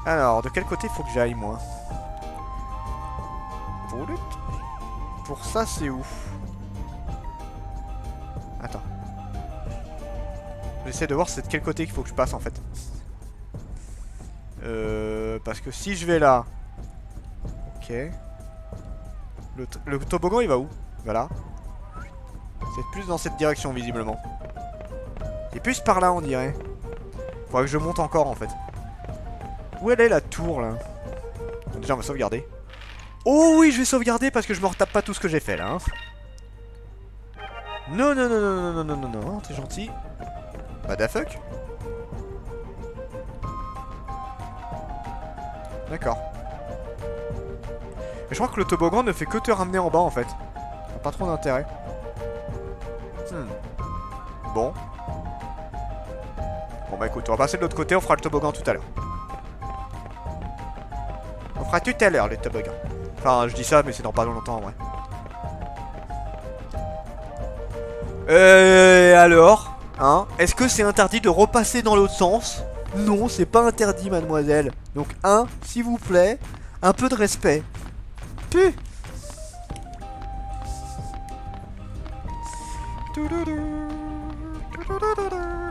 Alors, de quel côté faut que j'aille, moi? Pour ça, c'est où? Attends. J'essaie de voir c'est de quel côté qu'il faut que je passe, en fait. Parce que si je vais là... Ok. Le toboggan, il va où? Voilà. C'est plus dans cette direction, visiblement. Et plus par là, on dirait. Faudrait que je monte encore, en fait. Où elle est, la tour, là? Bon, déjà, on va sauvegarder. Oh oui, je vais sauvegarder parce que je me retape pas tout ce que j'ai fait, là. Hein. Non, non, non, non, non, non, non, non, non, t'es gentil. What the fuck? D'accord. Mais je crois que le toboggan ne fait que te ramener en bas, en fait. Ça n'a pas trop d'intérêt. Bon. Bon bah écoute, on va passer de l'autre côté, on fera le toboggan tout à l'heure. On fera tout à l'heure le toboggan. Enfin, je dis ça, mais c'est dans pas longtemps en vrai. Alors, hein, est-ce que c'est interdit de repasser dans l'autre sens? Non, c'est pas interdit, mademoiselle. Donc, s'il vous plaît, un peu de respect. Puh.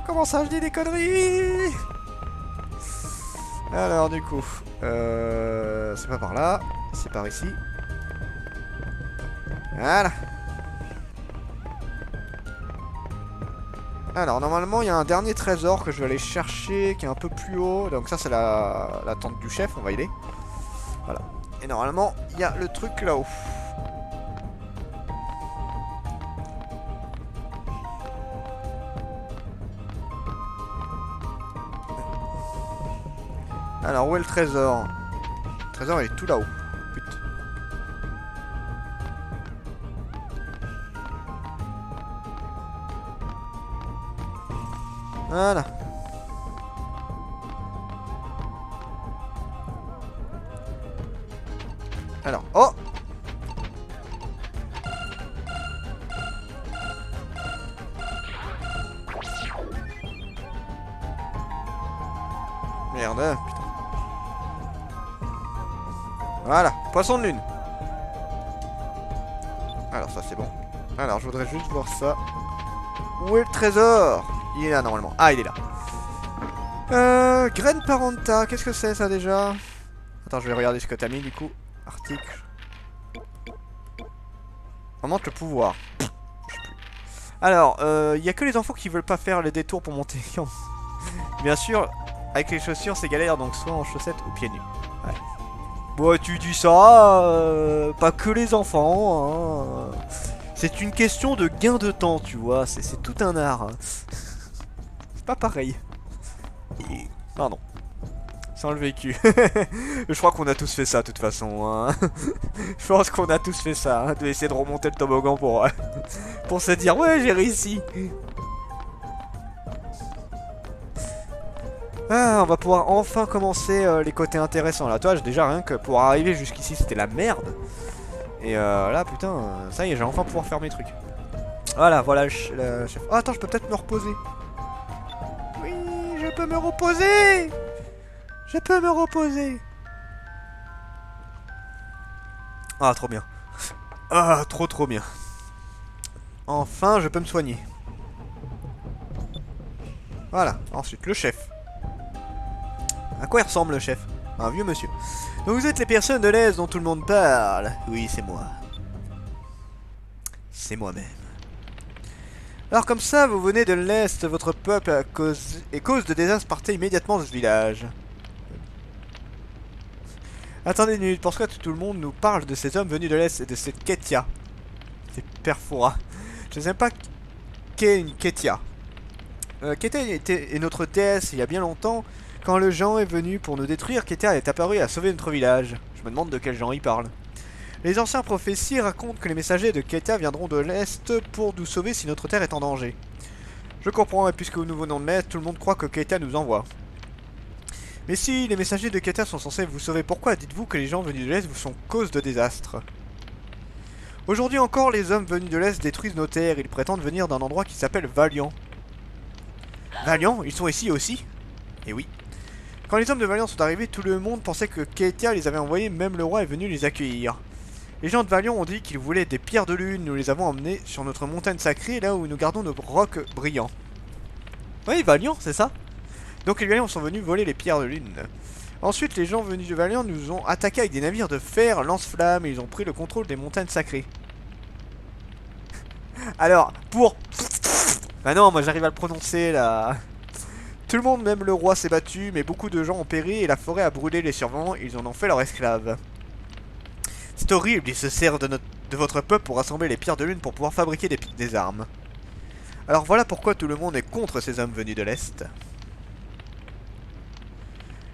Comment ça, je dis des conneries? Alors, du coup, c'est pas par là, c'est par ici. Voilà. Alors, normalement, il y a un dernier trésor que je vais aller chercher, qui est un peu plus haut. Donc ça, c'est la tente du chef, on va y aller. Voilà. Et normalement, il y a le truc là-haut. Alors, où est le trésor? Le trésor, il est tout là-haut. Putain. Voilà. Alors, oh! Merde, putain. Voilà, poisson de lune. Alors ça c'est bon. Alors je voudrais juste voir ça. Où est le trésor? Il est là normalement. Ah, il est là. Graine Parenta, qu'est-ce que c'est ça déjà? Attends, je vais regarder ce que t'as mis du coup. Article. Augmente le pouvoir. Alors, il y a que les enfants qui veulent pas faire les détours pour monter. Bien sûr, avec les chaussures c'est galère, donc soit en chaussettes ou pieds nus. Ouais. Bon, tu dis ça, pas que les enfants. Hein. C'est une question de gain de temps, tu vois. C'est tout un art. Hein. C'est pas pareil. Pardon. Sans le vécu. Je crois qu'on a tous fait ça, de toute façon. Hein. Je pense qu'on a tous fait ça, hein, de essayer de remonter le toboggan pour se dire ouais, j'ai réussi. Ah, on va pouvoir enfin commencer les côtés intéressants. Là, toi, déjà rien que pour arriver jusqu'ici, c'était la merde. Et là, putain, ça y est, j'ai enfin pouvoir faire mes trucs. Voilà, voilà le chef. Oh, attends, je peux peut-être me reposer. Oui, je peux me reposer. Je peux me reposer. Ah, trop bien. Ah, trop bien. Enfin, je peux me soigner. Voilà, ensuite, le chef. À quoi il ressemble le chef? Un vieux monsieur. Donc vous êtes les personnes de l'Est dont tout le monde parle. Oui, c'est moi. C'est moi-même. Alors comme ça, vous venez de l'Est, votre peuple est cause de désastre, partez immédiatement de ce village. Attendez une minute, pourquoi tout le monde nous parle de ces hommes venus de l'Est et de cette Ketia? C'est Perfora. Je ne sais pas qu'est une Ketia. Ketia est notre déesse il y a bien longtemps. Quand le Jean est venu pour nous détruire, Ketia est apparu et a sauvé notre village. Je me demande de quel Jean il parle. Les anciens prophéties racontent que les messagers de Ketia viendront de l'Est pour nous sauver si notre terre est en danger. Je comprends, et puisque nous venons de l'Est, tout le monde croit que Ketia nous envoie. Mais si les messagers de Ketia sont censés vous sauver, pourquoi dites-vous que les gens venus de l'Est vous sont cause de désastre? Aujourd'hui encore, les hommes venus de l'Est détruisent nos terres. Ils prétendent venir d'un endroit qui s'appelle Valiant. Valiant? Ils sont ici aussi? Eh oui. Quand les hommes de Valiant sont arrivés, tout le monde pensait que Ketia les avait envoyés, même le roi est venu les accueillir. Les gens de Valiant ont dit qu'ils voulaient des pierres de lune, nous les avons emmenés sur notre montagne sacrée, là où nous gardons nos rocs brillants. Oui, Valiant, c'est ça. Donc les Valiants sont venus voler les pierres de lune. Ensuite, les gens venus de Valiant nous ont attaqués avec des navires de fer, lance-flammes, et ils ont pris le contrôle des montagnes sacrées. Alors, pour... Ah non, moi j'arrive à le prononcer là. Tout le monde, même le roi, s'est battu, mais beaucoup de gens ont péri et la forêt a brûlé les survivants, ils en ont fait leurs esclaves. C'est horrible, ils se servent de votre peuple pour rassembler les pierres de lune pour pouvoir fabriquer des armes. Alors voilà pourquoi tout le monde est contre ces hommes venus de l'Est.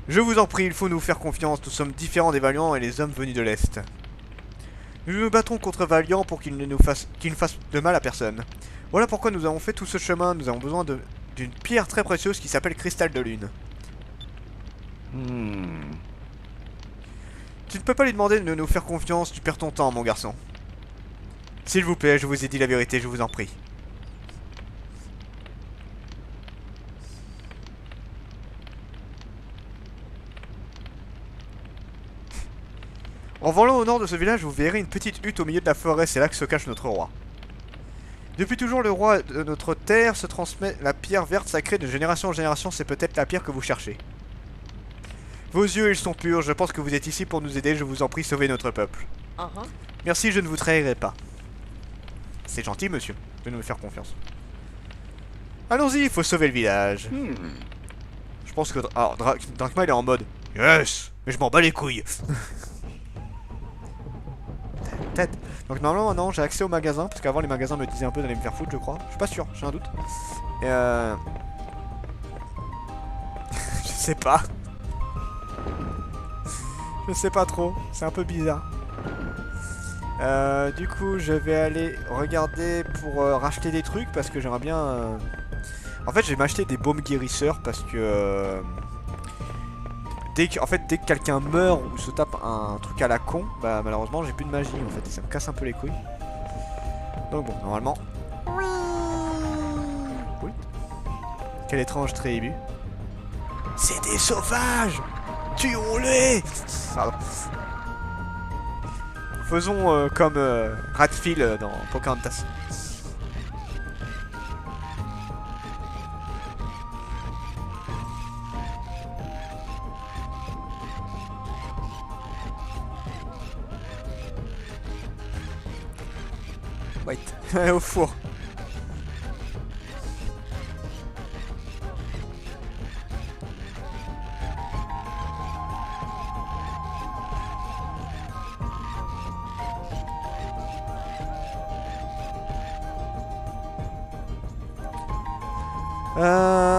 Je vous en prie, il faut nous faire confiance, nous sommes différents des Valiants et les hommes venus de l'Est. Nous nous battrons contre Valiant pour qu'il ne fasse de mal à personne. Voilà pourquoi nous avons fait tout ce chemin, nous avons besoin d'une pierre très précieuse qui s'appelle Cristal de Lune. Tu ne peux pas lui demander de nous faire confiance, tu perds ton temps, mon garçon. S'il vous plaît, je vous ai dit la vérité, je vous en prie. En volant au nord de ce village, vous verrez une petite hutte au milieu de la forêt, c'est là que se cache notre roi. Depuis toujours, le roi de notre terre se transmet la pierre verte sacrée de génération en génération, c'est peut-être la pierre que vous cherchez. Vos yeux, ils sont purs, je pense que vous êtes ici pour nous aider, je vous en prie, sauvez notre peuple. Merci, je ne vous trahirai pas. C'est gentil, monsieur, de nous faire confiance. Allons-y, il faut sauver le village. Je pense que... Alors, Drakma, il est en mode... Yes, mais je m'en bats les couilles. Peut-être. Donc normalement, non, j'ai accès au magasin, parce qu'avant les magasins me disaient un peu d'aller me faire foutre, je crois. Je suis pas sûr, j'ai un doute. Et je sais pas. Je sais pas trop, c'est un peu bizarre. Du coup, je vais aller regarder pour racheter des trucs parce que j'aimerais bien... En fait, je vais m'acheter des baumes guérisseurs parce que... dès que quelqu'un meurt ou se tape un truc à la con, bah malheureusement j'ai plus de magie en fait, et ça me casse un peu les couilles. Donc bon, normalement... Oui. Quel étrange tribu. C'est des sauvages! Tuons-les! Pardon. Faisons comme Radfield dans Pocahontas. Wait, au four.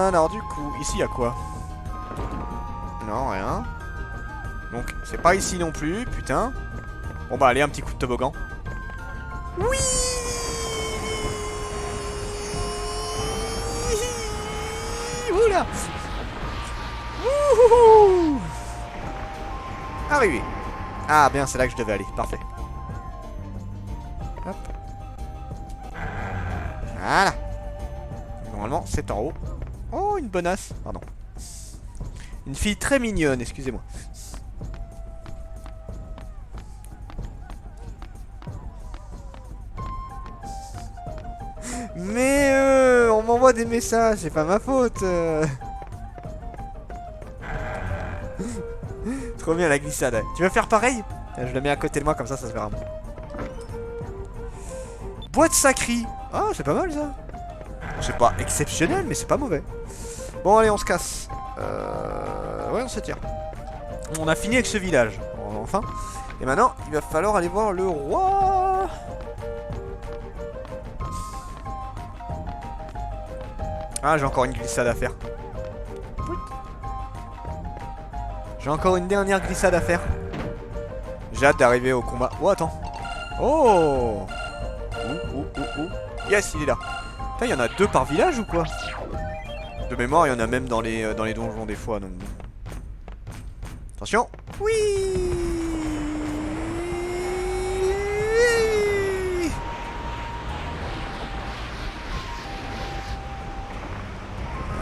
Alors du coup, ici il y a quoi? Non, rien. Donc c'est pas ici non plus, putain. Bon bah allez, un petit coup de toboggan. Oui. Oula. Wouhou. Arrivé. Ah bien, c'est là que je devais aller, parfait. Hop. Voilà. Normalement, c'est en haut. Oh, une bonasse. Pardon. Une fille très mignonne, excusez-moi. Mais on m'envoie des messages, c'est pas ma faute. Trop bien la glissade. Tu veux faire pareil? Je le mets à côté de moi, comme ça se verra. Boîte sacrée. Ah, c'est pas mal ça. C'est pas exceptionnel, mais c'est pas mauvais. Bon, allez, on se casse. Ouais, on se tire. On a fini avec ce village, enfin. Et maintenant, il va falloir aller voir le roi. Ah, j'ai encore une glissade à faire. J'ai encore une dernière glissade à faire. J'ai hâte d'arriver au combat. Oh, attends. Oh. Yes, il est là. Putain, il y en a 2 par village ou quoi? De mémoire, il y en a même dans les donjons des fois. Donc... Attention. Oui.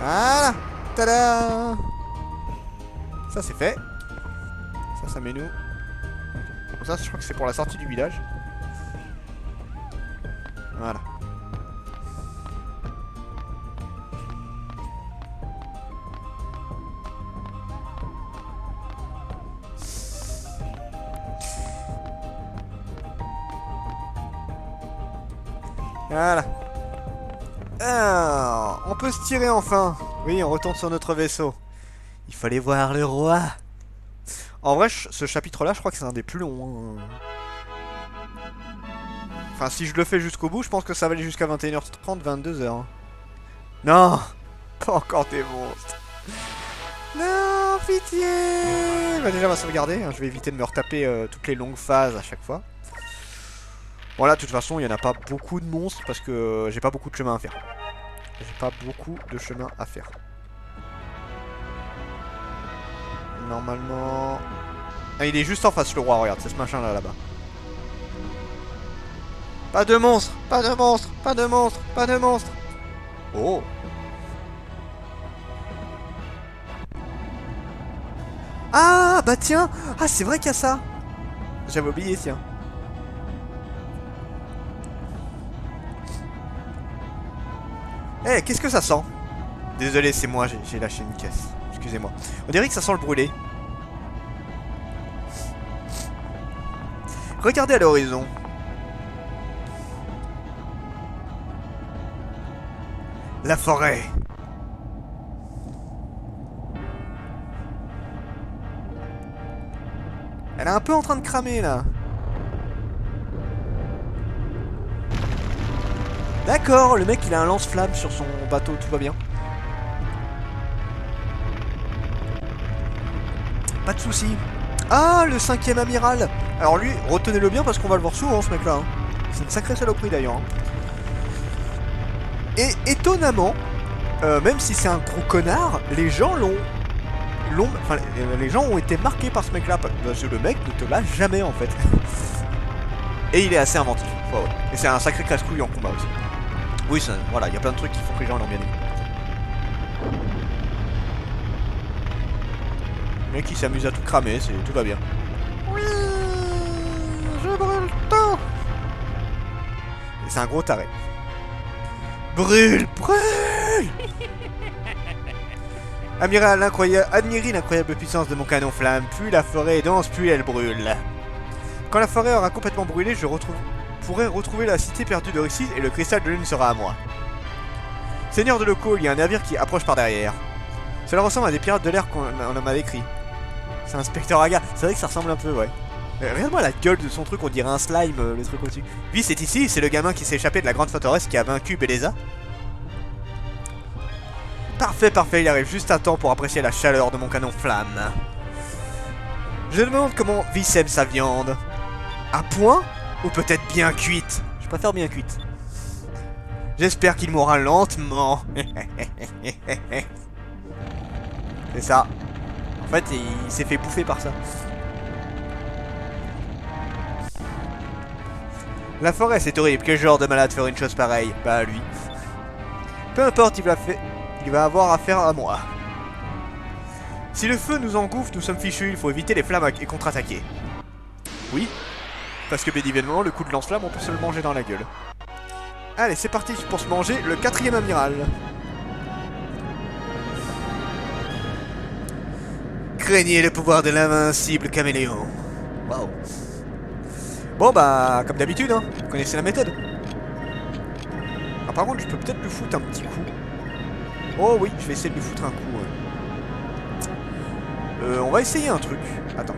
Voilà. Tada. Ça c'est fait. Ça met nous. Ça je crois que c'est pour la sortie du village. Voilà. Voilà. Ah, on peut se tirer enfin. Oui, on retourne sur notre vaisseau. Il fallait voir le roi. En vrai, ce chapitre-là, je crois que c'est un des plus longs. Hein. Enfin, si je le fais jusqu'au bout, je pense que ça va aller jusqu'à 21h30, 22h. Non, pas encore des monstres. Non, pitié. Bah déjà, on va sauvegarder. Hein. Je vais éviter de me retaper toutes les longues phases à chaque fois. Bon là, de toute façon, il n'y en a pas beaucoup de monstres parce que j'ai pas beaucoup de chemin à faire. J'ai pas beaucoup de chemin à faire. Normalement... Ah, il est juste en face le roi, regarde, c'est ce machin là, là-bas. Pas de monstres, pas de monstres, pas de monstres, pas de monstres. Oh. Ah, bah tiens. Ah, c'est vrai qu'il y a ça. J'avais oublié, tiens. Eh, qu'est-ce que ça sent? Désolé, c'est moi, j'ai lâché une caisse. Excusez-moi. On dirait que ça sent le brûlé. Regardez à l'horizon. La forêt. Elle est un peu en train de cramer là. D'accord, le mec il a un lance-flamme sur son bateau, tout va bien. Pas de soucis. Ah, le 5e amiral. Alors lui, retenez-le bien parce qu'on va le voir souvent ce mec là. Hein. C'est une sacrée saloperie d'ailleurs. Hein. Et étonnamment, même si c'est un gros connard, les gens enfin, les gens ont été marqués par ce mec là. Parce que le mec ne te lâche jamais en fait. Et il est assez inventif. Ouais, ouais. Et c'est un sacré casse-couille en combat aussi. Oui, voilà, il y a plein de trucs qui font que les gens l'ont bien aimé. Le mec il s'amuse à tout cramer, tout va bien. Oui, je brûle tout. Et c'est un gros taré. Brûle, brûle. Admirez l'incroyable puissance de mon canon flamme. Plus la forêt est dense, plus elle brûle. Quand la forêt aura complètement brûlé, je pourrai retrouver la cité perdue de Rixis et le cristal de lune sera à moi. Seigneur de locaux, il y a un navire qui approche par derrière. Cela ressemble à des pirates de l'air qu'on m'a décrit. C'est un Spectre Aga. C'est vrai que ça ressemble un peu, ouais. Regarde-moi la gueule de son truc, on dirait un slime, le truc au-dessus. Lui, c'est ici, c'est le gamin qui s'est échappé de la grande forteresse qui a vaincu Beleza. Parfait, parfait, il arrive juste à temps pour apprécier la chaleur de mon canon flamme. Je demande comment Viss aime sa viande. À point ou peut-être bien cuite? Je préfère bien cuite. J'espère qu'il mourra lentement. C'est ça. En fait, il s'est fait bouffer par ça. La forêt, c'est horrible. Quel genre de malade ferait une chose pareille? Bah, lui. Peu importe, il va avoir affaire à moi. Si le feu nous engouffre, nous sommes fichus. Il faut éviter les flammes et contre-attaquer. Oui. Parce que bien évidemment, le coup de lance-flamme, on peut se le manger dans la gueule. Allez, c'est parti pour se manger le 4e amiral. Craignez le pouvoir de l'invincible caméléon. Waouh. Bon bah, comme d'habitude, hein, vous connaissez la méthode. Ah, par contre, je peux peut-être lui foutre un petit coup. Oh oui, je vais essayer de lui foutre un coup. On va essayer un truc. Attends.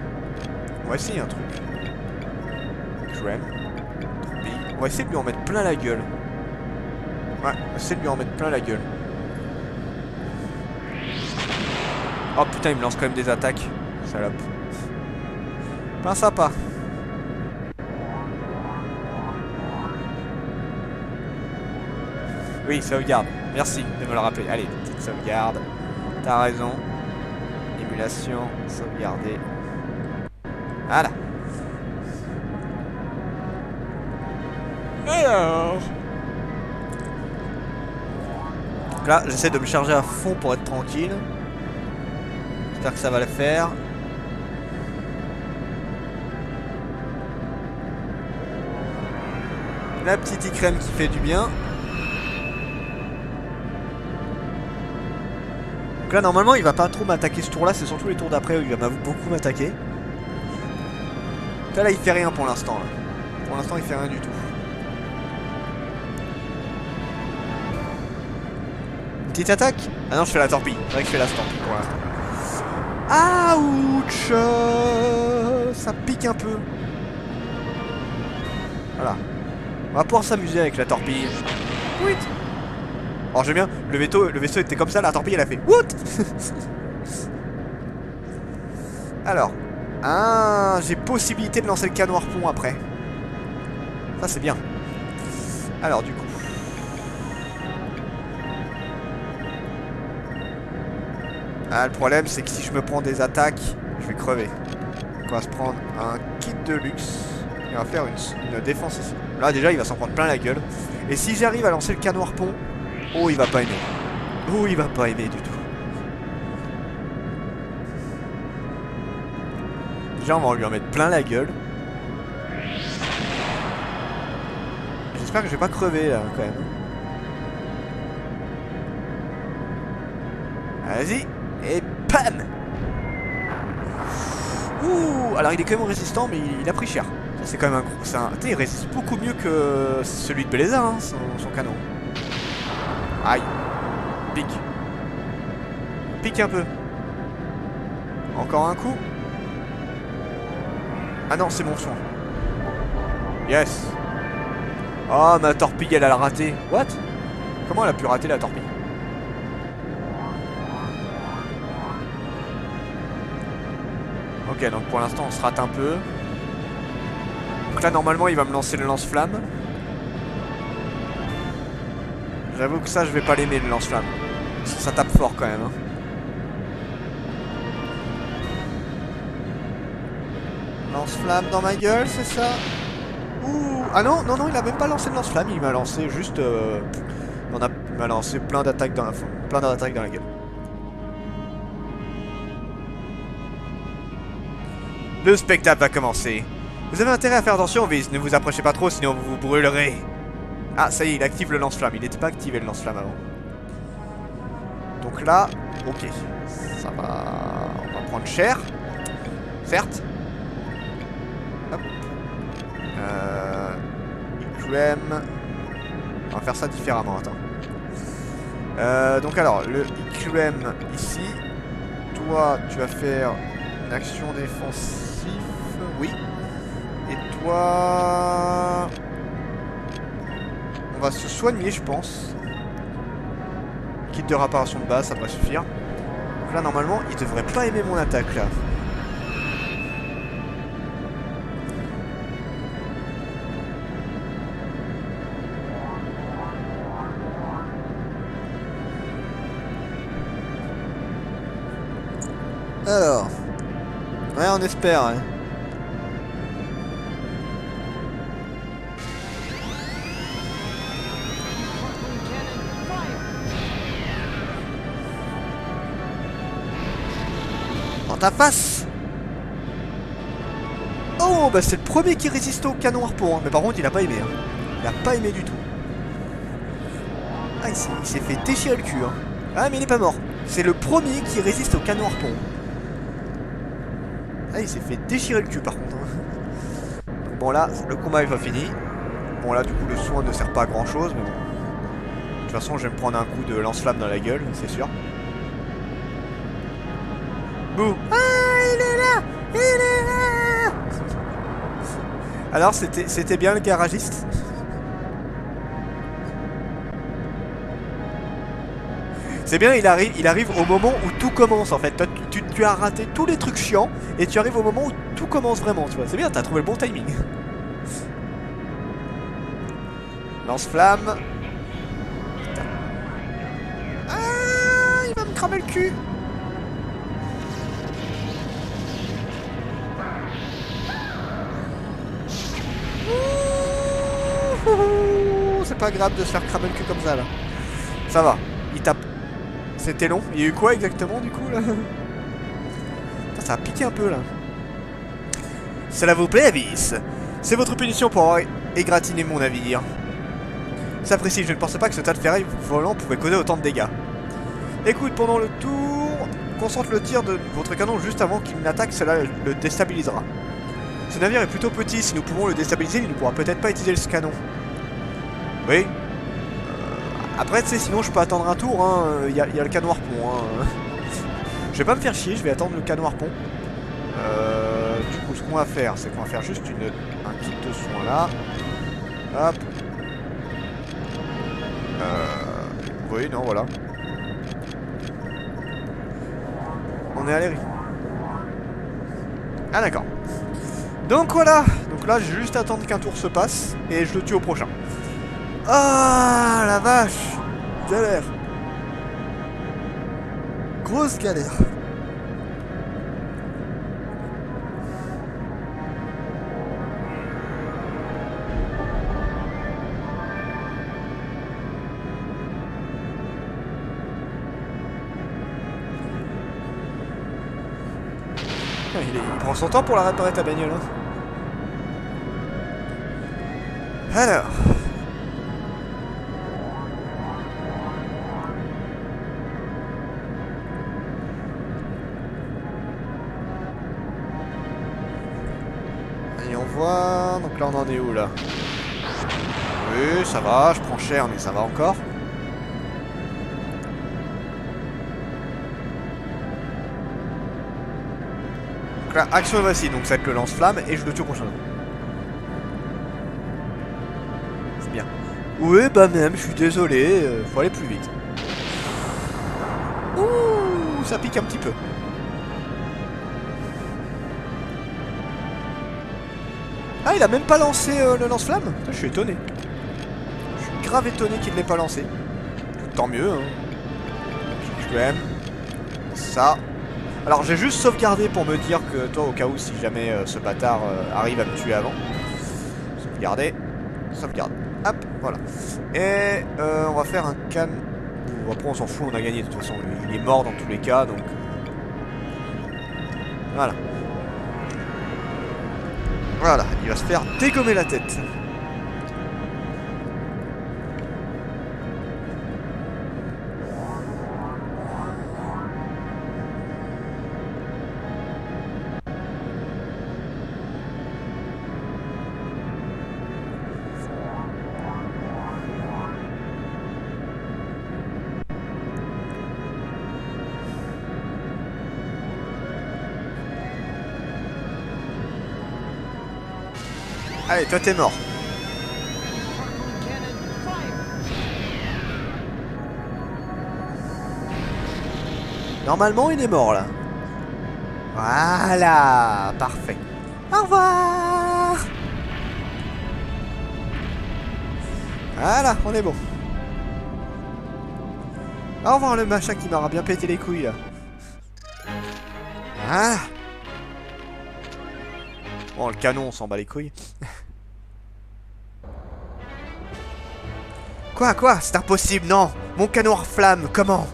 On va essayer un truc. On va essayer de lui en mettre plein la gueule. Ouais, on va essayer de lui en mettre plein la gueule. Oh putain, il me lance quand même des attaques. Salope. Pas sympa. Oui, sauvegarde. Merci de me le rappeler. Allez, petite sauvegarde. T'as raison. Émulation, sauvegarder. Voilà. Alors. Donc là, j'essaie de me charger à fond pour être tranquille. J'espère que ça va le faire. La petite Icrème qui fait du bien. Donc là normalement il va pas trop m'attaquer ce tour là, c'est surtout les tours d'après où il va beaucoup m'attaquer. Là il fait rien pour l'instant. Pour l'instant il fait rien du tout. Une petite attaque. Ah non je fais la torpille, c'est vrai que je fais la torpille pour l'instant. Ouch. Ça pique un peu. Voilà. On va pouvoir s'amuser avec la torpille. Oui. Alors j'aime bien, le vaisseau était comme ça, la torpille elle a fait what. Alors, j'ai possibilité de lancer le canon harpon après. Ça c'est bien. Alors du coup. Le problème c'est que si je me prends des attaques, je vais crever. Donc on va se prendre un kit de luxe. Et on va faire une défense ici. Là déjà il va s'en prendre plein la gueule. Et si j'arrive à lancer le canon harpon, oh il va pas aimer. Oh il va pas aimer du tout. Déjà on va lui en mettre plein la gueule. J'espère que je vais pas crever là quand même. Vas-y. Et PAM. Ouh. Alors il est quand même résistant mais il a pris cher. Ça c'est quand même un gros... Tu sais il résiste beaucoup mieux que celui de Beleza hein, son canon. Aïe. Pique. Pique un peu. Encore un coup. Ah non c'est mon soin. Yes. Oh ma torpille elle a raté. What? Comment elle a pu rater la torpille? Ok donc pour l'instant on se rate un peu. Donc là normalement il va me lancer le lance-flamme. J'avoue que ça je vais pas l'aimer le lance-flamme. Parce que ça tape fort quand même hein. Lance-flamme dans ma gueule c'est ça? Ouh. Ah non non non il a même pas lancé le lance-flamme. Il m'a lancé juste il m'a lancé plein d'attaques dans la gueule. Le spectacle va commencer. Vous avez intérêt à faire attention, Viz. Ne vous approchez pas trop, sinon vous vous brûlerez. Ah, ça y est, il active le lance-flamme. Il n'était pas activé le lance-flamme avant. Donc là, ok. Ça va... On va prendre cher. Certes. Hop. IQM. On va faire ça différemment, attends. Donc alors, le IQM ici. Toi, tu vas faire une action défensive. Oui. Et toi... On va se soigner, je pense. Kit de réparation de base, ça devrait suffire. Donc là, normalement, il devrait pas aimer mon attaque, là. Alors... Ouais, on espère, ouais. Ta face. Oh bah c'est le premier qui résiste au canon harpon hein. Mais par contre il a pas aimé hein. Il a pas aimé du tout. Ah il s'est fait déchirer le cul hein. Ah mais il est pas mort. C'est le premier qui résiste au canon harpon. Ah il s'est fait déchirer le cul par contre hein. Donc, bon là le combat est pas fini. Bon là du coup le soin ne sert pas à grand chose mais bon. De toute façon je vais me prendre un coup de lance-flamme dans la gueule c'est sûr. Bouh. Ah, il est là. Il est là. Alors, c'était bien le garagiste. C'est bien, il arrive au moment où tout commence en fait. Toi, tu as raté tous les trucs chiants et tu arrives au moment où tout commence vraiment, tu vois. C'est bien, t'as trouvé le bon timing. Lance-flamme. Ah, il va me cramer le cul. C'est pas grave de se faire cramer le cul comme ça là. Ça va, il tape. C'était long. Il y a eu quoi exactement du coup là? ça a piqué un peu là. Cela vous plaît, Abyss? C'est votre punition pour avoir égratigné mon navire. Ça précise, je ne pensais pas que ce tas de ferraille volant pouvait causer autant de dégâts. Écoute, pendant le tour, concentre le tir de votre canon juste avant qu'il n'attaque, cela le déstabilisera. Ce navire est plutôt petit, si nous pouvons le déstabiliser, il ne pourra peut-être pas utiliser ce canon. Oui. Après, tu sais, sinon je peux attendre un tour, hein. Il y a le canon harpon, hein. Je vais pas me faire chier, je vais attendre le canon harpon. Du coup, ce qu'on va faire, c'est qu'on va faire juste un kit de soin là. Hop. Oui, non, voilà. On est allé. Ah, d'accord. Donc voilà. Donc là, j'ai juste à attendre qu'un tour se passe et je le tue au prochain. Ah, la vache. Galère. Grosse galère. Il prend son temps pour la réparer ta bagnole. Hein. Alors. Allez, on voit. Donc là, on en est où là? Oui, ça va. Je prends cher, mais ça va encore. Donc là, action voici, donc ça va être le lance-flamme et je le tue au prochain. C'est bien. Oui, bah même, je suis désolé, faut aller plus vite. Ouh, ça pique un petit peu. Ah, il a même pas lancé le lance-flamme? Je suis étonné. Je suis grave étonné qu'il ne l'ait pas lancé. Tant mieux, hein. Je l'aime. Ça. Alors j'ai juste sauvegardé pour me dire que toi au cas où si jamais ce bâtard arrive à me tuer avant. Sauvegarder. Sauvegarde. Hop, voilà. Et on va faire un can. Après on s'en fout, on a gagné de toute façon. Il est mort dans tous les cas donc. Voilà. Voilà, il va se faire dégommer la tête. Allez, toi t'es mort. Normalement il est mort là. Voilà, parfait. Au revoir. Voilà, on est bon. Au revoir le machin qui m'aura bien pété les couilles là. Ah. Bon, le canon on s'en bat les couilles. Quoi? C'est impossible, non! Mon canon flamme, comment?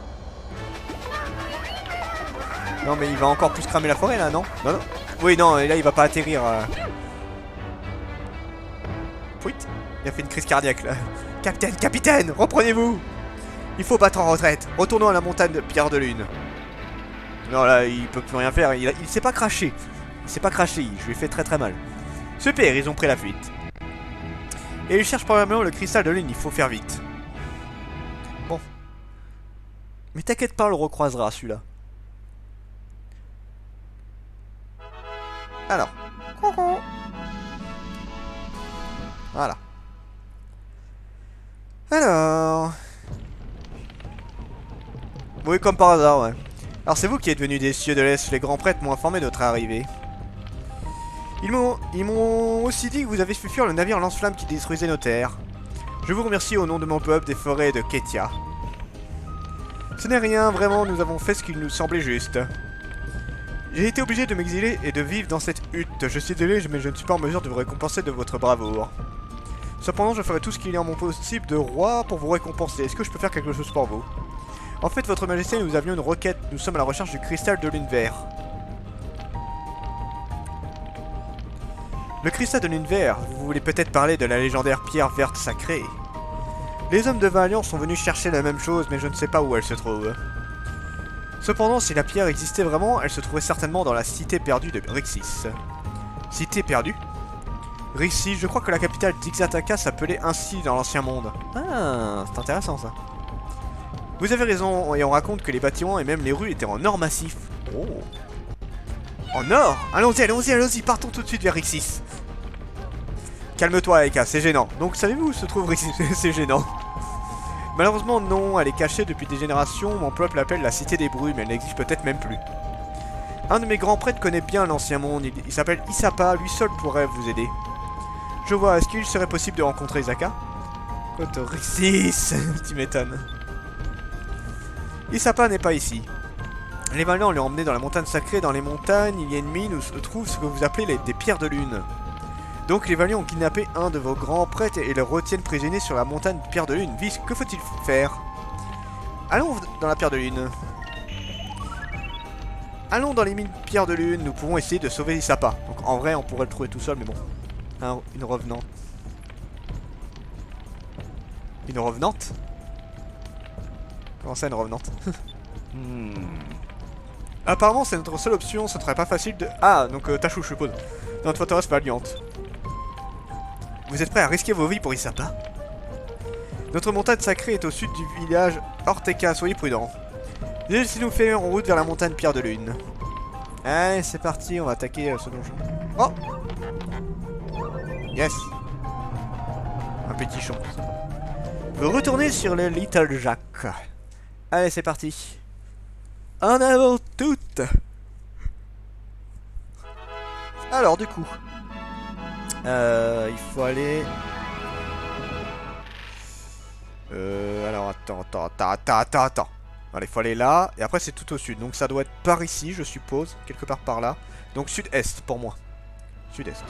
Non mais il va encore plus cramer la forêt là, non? Non. Oui, non, et là il va pas atterrir. Pouit. Il a fait une crise cardiaque là. Capitaine, reprenez-vous! Il faut battre en retraite. Retournons à la montagne de Pierre de Lune. Non là, il peut plus rien faire. Il s'est pas craché. Je lui ai fait très mal. Super, ils ont pris la fuite. Et ils cherchent probablement le cristal de lune, il faut faire vite. Bon. Mais t'inquiète pas, on le recroisera celui-là. Alors. Coucou. Voilà. Alors. Oui, comme par hasard, ouais. Alors c'est vous qui êtes venus des cieux de l'Est, les grands prêtres m'ont informé de votre arrivée. Ils m'ont aussi dit que vous avez fait fuir le navire lance-flamme qui détruisait nos terres. Je vous remercie au nom de mon peuple des forêts de Ketia. Ce n'est rien, vraiment, nous avons fait ce qu'il nous semblait juste. J'ai été obligé de m'exiler et de vivre dans cette hutte. Je suis désolé, mais je ne suis pas en mesure de vous récompenser de votre bravoure. Cependant, je ferai tout ce qu'il est en mon possible de roi pour vous récompenser. Est-ce que je peux faire quelque chose pour vous? En fait, votre majesté, nous avions une requête. Nous sommes à la recherche du cristal de lune vert. Le cristal de lune vert, vous voulez peut-être parler de la légendaire pierre verte sacrée. Les hommes de Valiant sont venus chercher la même chose, mais je ne sais pas où elle se trouve. Cependant, si la pierre existait vraiment, elle se trouvait certainement dans la cité perdue de Rixis. Cité perdue? Rixis, je crois que la capitale d'Ixataka s'appelait ainsi dans l'ancien monde. Ah, c'est intéressant ça. Vous avez raison, et on raconte que les bâtiments et même les rues étaient en or massif. Oh. En or? Allons-y, allons-y, allons-y, partons tout de suite vers Rixis. Calme-toi, Aika, c'est gênant. Donc, savez-vous où se trouve Rixis? C'est gênant. Malheureusement, non, elle est cachée depuis des générations. Mon peuple l'appelle la Cité des Brumes, mais elle n'existe peut-être même plus. Un de mes grands prêtres connaît bien l'ancien monde. Il s'appelle Isapa, lui seul pourrait vous aider. Je vois, est-ce qu'il serait possible de rencontrer Isaka? Rixis, tu m'étonnes. Isapa n'est pas ici. Les Valiants l'ont emmené dans la montagne sacrée. Dans les montagnes, il y a une mine où se trouvent ce que vous appelez des pierres de lune. Donc les Valiants ont kidnappé un de vos grands prêtres et le retiennent prisonnier sur la montagne Pierre de Lune. Vis, que faut-il faire? Allons dans la Pierre de Lune. Allons dans les mines Pierre de Lune, nous pouvons essayer de sauver Isapa. Donc en vrai, on pourrait le trouver tout seul, mais bon. Une revenante. Une revenante? Comment ça, une revenante? Apparemment, c'est notre seule option, ce ne serait pas facile de... Ah, donc Tachou, je suppose. Dans notre forteresse valiante. Vous êtes prêts à risquer vos vies pour Isapa? Notre montagne sacrée est au sud du village Orteka, soyez prudents. Laissez-nous faire en route vers la montagne Pierre de Lune. Allez, c'est parti, on va attaquer ce donjon. Oh! Yes! Un petit champ. Vous retournez sur le Little Jack. Allez, c'est parti. En avant toutes! Alors, du coup... il faut aller... alors, attends. Allez, il faut aller là, et après c'est tout au sud. Donc ça doit être par ici, je suppose, quelque part par là. Donc sud-est, pour moi. Sud-est.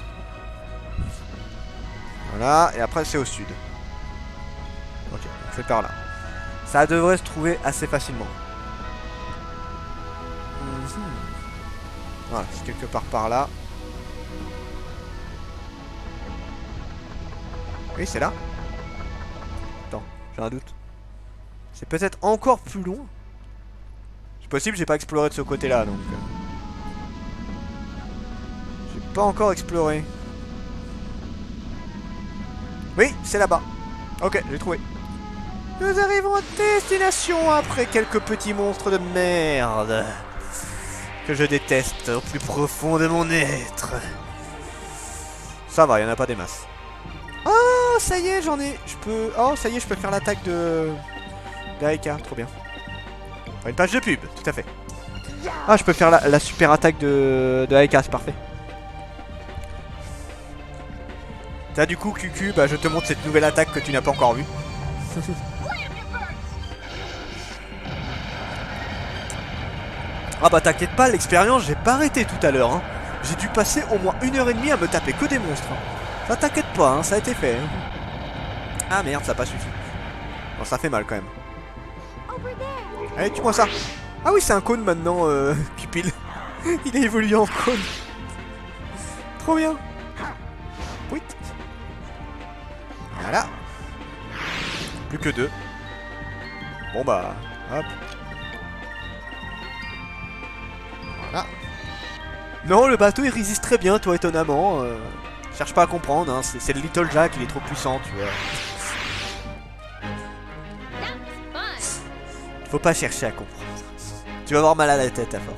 Voilà, et après c'est au sud. Ok, donc c'est par là. Ça devrait se trouver assez facilement. Voilà, c'est quelque part par là. Oui, c'est là. Attends, j'ai un doute. C'est peut-être encore plus loin. C'est possible, j'ai pas exploré de ce côté-là, donc... J'ai pas encore exploré. Oui, c'est là-bas. Ok, j'ai trouvé. Nous arrivons à destination après quelques petits monstres de merde. Que je déteste au plus profond de mon être. Ça va, y'en a pas des masses. Oh, ça y est, j'en ai... Je peux... Oh, ça y est, je peux faire l'attaque de... d'Aika, trop bien. Enfin, une page de pub, tout à fait. Ah, je peux faire la super attaque de Aika, c'est parfait. T'as du coup, QQ, bah je te montre cette nouvelle attaque que tu n'as pas encore vue. Ah bah t'inquiète pas, l'expérience, j'ai pas arrêté tout à l'heure. Hein. J'ai dû passer au moins 1h30 à me taper que des monstres. Hein. Ça t'inquiète pas, hein, ça a été fait. Hein. Ah merde, ça n'a pas suffi. Bon, ça fait mal quand même. Allez, tue-moi ça. Ah oui, c'est un cône maintenant, Pupil. Il a évolué en cône. Trop bien. Oui. Voilà. Plus que 2. Bon bah, hop. Voilà. Non, le bateau il résiste très bien, toi, étonnamment. Cherche pas à comprendre, hein. C'est le Little Jack, il est trop puissant, tu vois. Faut pas chercher à comprendre. Tu vas avoir mal à la tête à force.